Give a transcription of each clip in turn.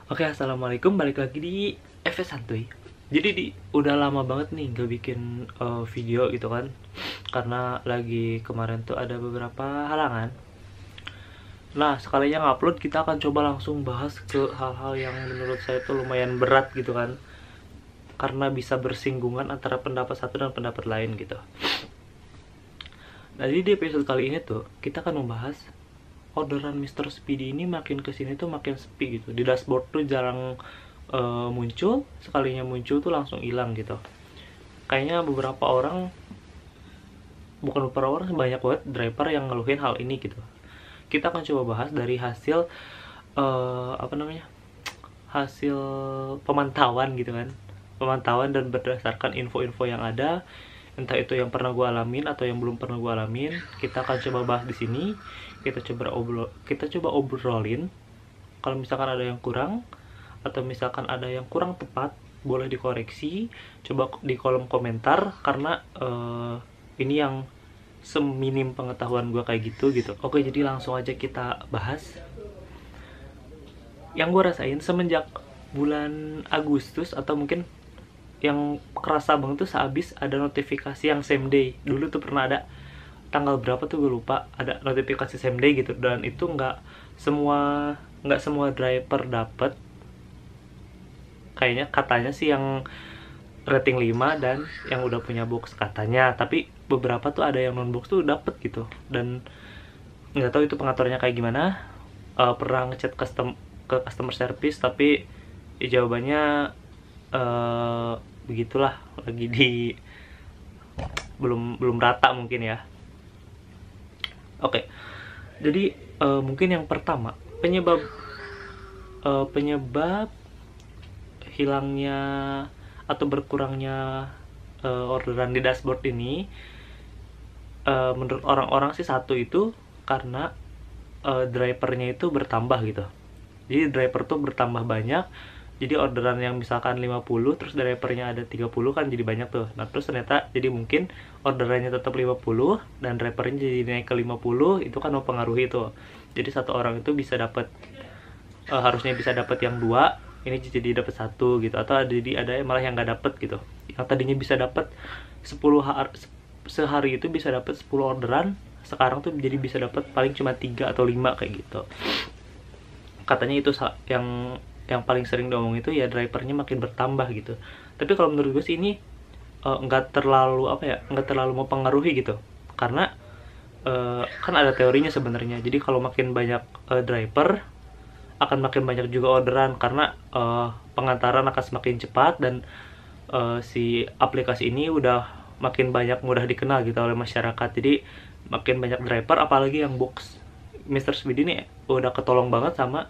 Oke, assalamualaikum. Balik lagi di FS Santuy. Jadi udah lama banget nih nggak bikin video gitu kan, karena lagi kemarin tuh ada beberapa halangan. Nah, sekalinya ngupload, kita akan coba langsung bahas ke hal-hal yang menurut saya tuh lumayan berat gitu kan, karena bisa bersinggungan antara pendapat satu dan pendapat lain gitu. Nah, jadi di episode kali ini tuh kita akan membahas orderan Mr. Speedy ini makin kesini tuh makin sepi gitu. Di dashboard tuh jarang muncul, sekalinya muncul tuh langsung hilang gitu. Kayaknya beberapa orang, bukan beberapa orang, banyak banget driver yang ngeluhin hal ini gitu. Kita akan coba bahas dari hasil hasil pemantauan gitu kan, pemantauan dan berdasarkan info-info yang ada, entah itu yang pernah gue alamin atau yang belum pernah gue alamin. Kita akan coba bahas di sini. Kita coba obrolin. Kalau misalkan ada yang kurang atau misalkan ada yang kurang tepat, boleh dikoreksi, coba di kolom komentar, karena ini yang seminim pengetahuan gue kayak gitu. Oke, jadi langsung aja kita bahas. Yang gue rasain semenjak bulan Agustus, atau mungkin yang kerasa banget tuh sehabis ada notifikasi yang same day. Dulu tuh pernah ada tanggal berapa tuh gue lupa, ada notifikasi same day gitu, dan itu nggak semua driver dapet. Kayaknya katanya sih yang rating 5 dan yang udah punya box katanya, tapi beberapa tuh ada yang non box tuh dapet gitu, dan nggak tahu itu pengaturannya kayak gimana. Pernah ngechat ke customer service, tapi jawabannya begitulah, lagi di belum rata mungkin ya. Oke, jadi mungkin yang pertama, penyebab hilangnya atau berkurangnya orderan di dashboard ini, menurut orang-orang sih satu itu karena drivernya itu bertambah gitu. Jadi driver tuh bertambah banyak. Jadi orderan yang misalkan 50, terus drivernya ada 30 kan jadi banyak tuh. Nah, terus ternyata jadi mungkin orderannya tetap 50 dan drivernya jadi naik ke 50, itu kan mempengaruhi tuh. Jadi satu orang itu bisa dapat harusnya bisa dapat yang 2, ini jadi dapat 1 gitu, atau ada malah yang nggak dapat gitu. Yang tadinya bisa dapat 10 sehari itu bisa dapat 10 orderan, sekarang tuh jadi bisa dapat paling cuma 3 atau 5 kayak gitu. Katanya itu yang paling sering diomong itu ya, drivernya makin bertambah gitu. Tapi kalau menurut gue sih ini nggak terlalu nggak terlalu mempengaruhi gitu, karena kan ada teorinya sebenarnya. Jadi kalau makin banyak driver, akan makin banyak juga orderan, karena pengantaran akan semakin cepat, dan si aplikasi ini udah makin banyak mudah dikenal gitu oleh masyarakat. Jadi makin banyak driver, apalagi yang box Mr. Speedy ini udah ketolong banget sama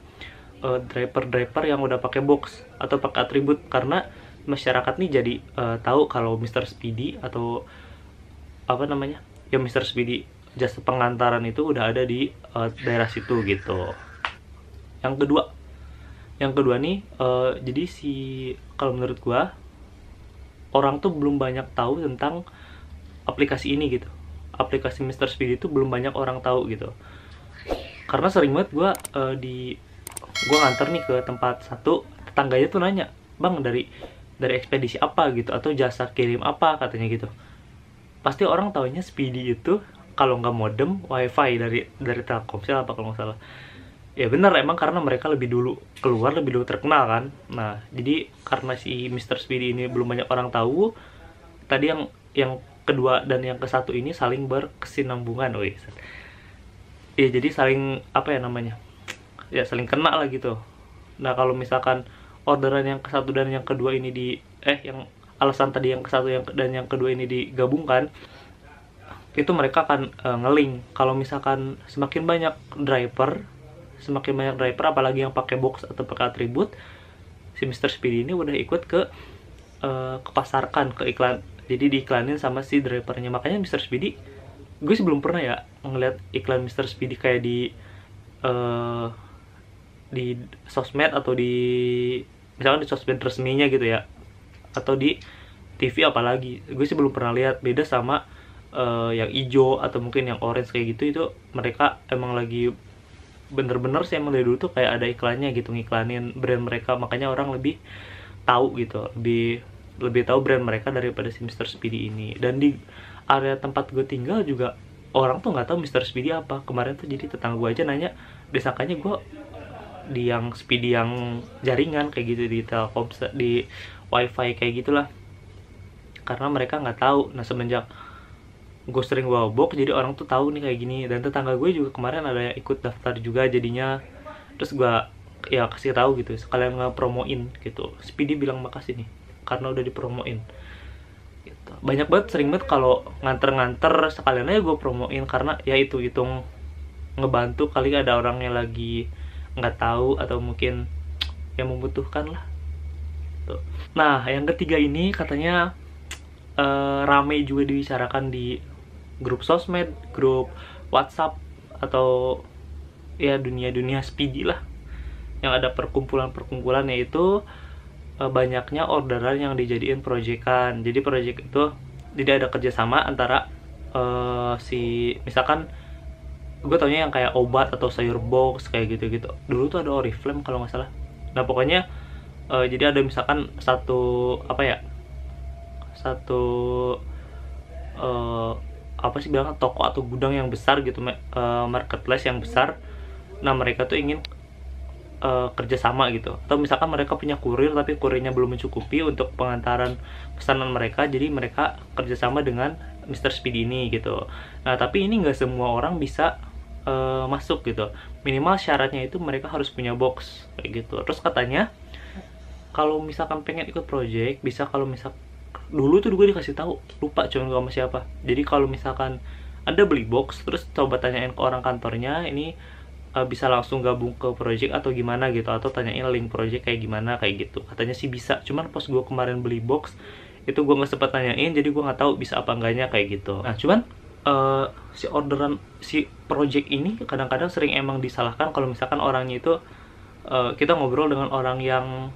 driver-driver yang udah pakai box atau pakai atribut, karena masyarakat nih jadi tahu kalau Mr. Speedy atau ya Mr. Speedy jasa pengantaran itu udah ada di daerah situ gitu. Yang kedua nih, jadi kalau menurut gua, orang tuh belum banyak tahu tentang aplikasi ini gitu. Aplikasi Mr. Speedy itu belum banyak orang tahu gitu. Karena sering banget gue nganter nih ke tempat satu, tetangganya tuh nanya, "Bang, dari ekspedisi apa gitu, atau jasa kirim apa," katanya gitu. Pasti orang taunya Speedy itu kalau nggak modem, wifi dari Telkomsel apa kalau nggak salah. Ya bener, emang karena mereka lebih dulu keluar, lebih dulu terkenal kan. Nah, jadi karena si Mr. Speedy ini belum banyak orang tahu, tadi yang kedua dan yang ke satu ini saling berkesinambungan, ya jadi saling saling kena lah gitu. Nah, kalau misalkan orderan yang ke satu dan yang kedua ini yang alasan tadi yang ke satu dan yang kedua ini digabungkan, itu mereka akan ngeling. Kalau misalkan semakin banyak driver, apalagi yang pakai box atau pakai atribut, si Mr. Speedy ini udah ikut ke kepasarkan, ke iklan. Jadi diiklanin sama si drivernya. Makanya Mr. Speedy, gue sih belum pernah ya ngeliat iklan Mr. Speedy kayak di sosmed, atau misalkan di sosmed resminya gitu ya, atau di TV apalagi. Gue sih belum pernah lihat. Beda sama yang hijau atau mungkin yang orange kayak gitu, itu mereka emang lagi bener-bener sih emang dari dulu tuh kayak ada iklannya gitu, ngiklanin brand mereka, makanya orang lebih tahu gitu, lebih tahu brand mereka daripada si Mr. Speedy ini. Dan di area tempat gue tinggal juga orang tuh nggak tahu Mr. Speedy apa. Kemarin tuh jadi tetangga gue aja nanya, disangkanya gue di yang Speedy yang jaringan kayak gitu, di Telkom, di wifi kayak gitulah, karena mereka nggak tahu. Nah semenjak gue sering bawa box, jadi orang tuh tahu nih kayak gini. Dan tetangga gue juga kemarin ada yang ikut daftar juga jadinya, terus gue ya kasih tahu gitu, sekalian nge-promoin gitu. Speedy bilang makasih nih karena udah dipromoin gitu. Banyak banget, sering banget kalau nganter-nganter sekalian aja gue promoin, karena ya itu hitung ngebantu kali ada orang yang lagi nggak tahu atau mungkin yang membutuhkan lah gitu. Nah yang ketiga ini katanya rame juga dibicarakan di grup sosmed, grup WhatsApp, atau ya dunia-dunia Speedy lah, yang ada perkumpulan-perkumpulan, yaitu banyaknya orderan yang dijadiin proyekan. Jadi proyek itu tidak ada kerjasama antara si misalkan gue taunya yang kayak obat atau sayur box kayak gitu-gitu. Dulu tuh ada Oriflame kalau nggak salah. Nah pokoknya jadi ada misalkan satu apa ya, satu apa sih bilangnya, toko atau gudang yang besar gitu, marketplace yang besar. Nah mereka tuh ingin kerjasama gitu, atau misalkan mereka punya kurir tapi kurirnya belum mencukupi untuk pengantaran pesanan mereka, jadi mereka kerjasama dengan Mr. Speedy ini gitu. Nah tapi ini nggak semua orang bisa masuk gitu, minimal syaratnya itu mereka harus punya box kayak gitu. Terus katanya kalau misalkan pengen ikut project bisa, kalau misal dulu tuh gue dikasih tahu, lupa cuman gue sama siapa. Jadi kalau misalkan Anda beli box terus coba tanyain ke orang kantornya ini bisa langsung gabung ke project atau gimana gitu, atau tanyain link project kayak gimana kayak gitu. Katanya sih bisa, cuman pas gue kemarin beli box itu gue nggak sempat tanyain, jadi gue nggak tahu bisa apa enggaknya kayak gitu. Nah cuman si orderan si project ini kadang-kadang sering emang disalahkan kalau misalkan orangnya itu kita ngobrol dengan orang yang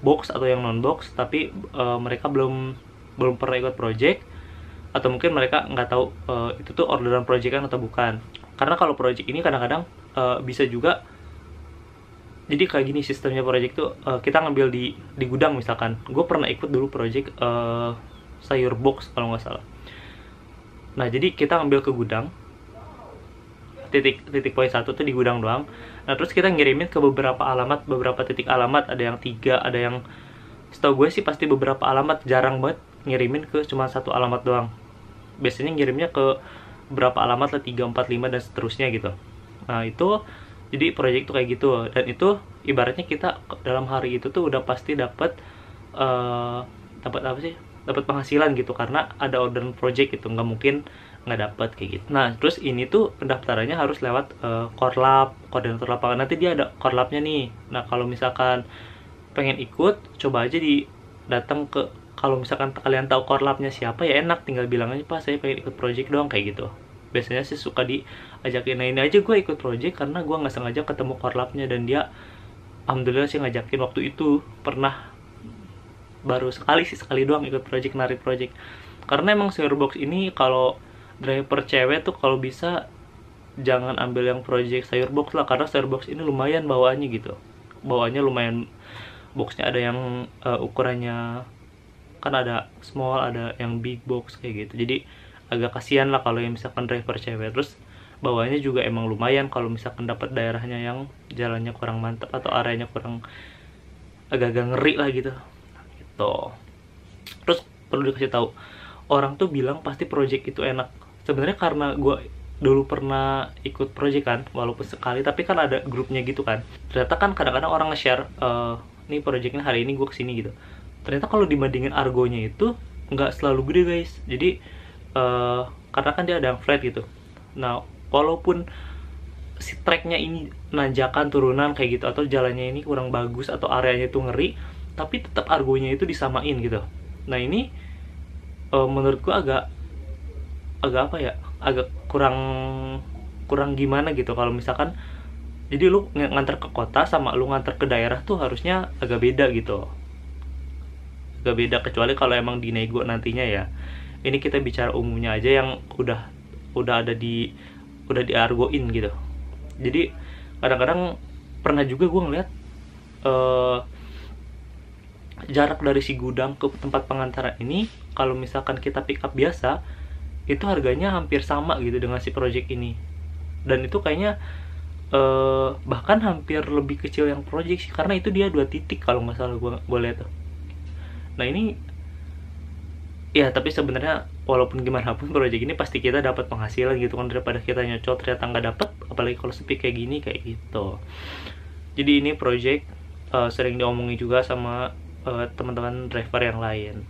box atau yang non box, tapi mereka belum pernah ikut project, atau mungkin mereka nggak tahu itu tuh orderan proyekan atau bukan. Karena kalau project ini kadang-kadang bisa juga, jadi kayak gini sistemnya project tuh, kita ngambil di gudang misalkan. Gue pernah ikut dulu project sayur box kalau nggak salah. Nah jadi kita ngambil ke gudang, titik poin satu tuh di gudang doang. Nah terus kita ngirimin ke beberapa alamat, beberapa titik alamat, ada yang 3, ada yang setahu gue sih pasti beberapa alamat. Jarang banget ngirimin ke cuma satu alamat doang, biasanya ngirimnya ke berapa alamat lah, 3, 4, 5 dan seterusnya gitu. Nah itu jadi proyek tuh kayak gitu. Dan itu ibaratnya kita dalam hari itu tuh udah pasti dapat dapat apa sih, dapat penghasilan gitu, karena ada orderan project gitu, nggak mungkin nggak dapat kayak gitu. Nah terus ini tuh pendaftarannya harus lewat korlap, koordinator lapangan. Nanti dia ada korlapnya nih. Nah kalau misalkan pengen ikut, coba aja datang ke, kalau misalkan kalian tahu korlapnya siapa ya enak, tinggal bilang aja, Pak saya pengen ikut project doang kayak gitu. Biasanya sih suka diajakin. Nah ini aja gue ikut project karena gue nggak sengaja ketemu korlapnya, dan dia alhamdulillah sih ngajakin. Waktu itu pernah baru sekali doang ikut project, narik project. Karena emang Sayurbox ini kalau driver cewek tuh kalau bisa jangan ambil yang project Sayurbox lah, karena Sayurbox ini lumayan bawaannya gitu. Bawaannya lumayan, boxnya ada yang ukurannya kan ada small, ada yang big box kayak gitu. Jadi agak kasihan lah kalau yang misalkan driver cewek. Terus bawahnya juga emang lumayan kalau misalkan dapat daerahnya yang jalannya kurang mantap atau areanya kurang, agak-agak ngeri lah gitu. Gitu. Terus perlu dikasih tahu, orang tuh bilang pasti project itu enak. Sebenarnya karena gue dulu pernah ikut project kan, walaupun sekali, tapi kan ada grupnya gitu kan. Ternyata kan kadang-kadang orang nge-share nih projectnya hari ini gue kesini gitu. Ternyata kalau dibandingin argonya itu nggak selalu gede guys. Jadi karena kan dia ada yang flat gitu. Nah walaupun si tracknya ini nanjakan turunan kayak gitu, atau jalannya ini kurang bagus, atau areanya itu ngeri, tapi tetap argonya itu disamain gitu. Nah ini menurutku agak apa ya, agak kurang gimana gitu. Kalau misalkan jadi lu nganter ke kota sama lu nganter ke daerah tuh harusnya agak beda gitu, agak beda. Kecuali kalau emang dinego nantinya ya. Ini kita bicara umumnya aja yang udah ada udah diargoin gitu. Jadi kadang-kadang pernah juga gue ngeliat jarak dari si gudang ke tempat pengantaran ini, kalau misalkan kita pick up biasa itu harganya hampir sama gitu dengan si project ini. Dan itu kayaknya bahkan hampir lebih kecil yang project sih, karena itu dia 2 titik kalau nggak salah gue lihat tuh. Nah ini ya, tapi sebenarnya walaupun gimana pun project ini pasti kita dapat penghasilan gitu kan, daripada kita nyocol ternyata nggak dapat, apalagi kalau sepi kayak gini kayak gitu. Jadi ini project sering diomongin juga sama teman-teman driver yang lain.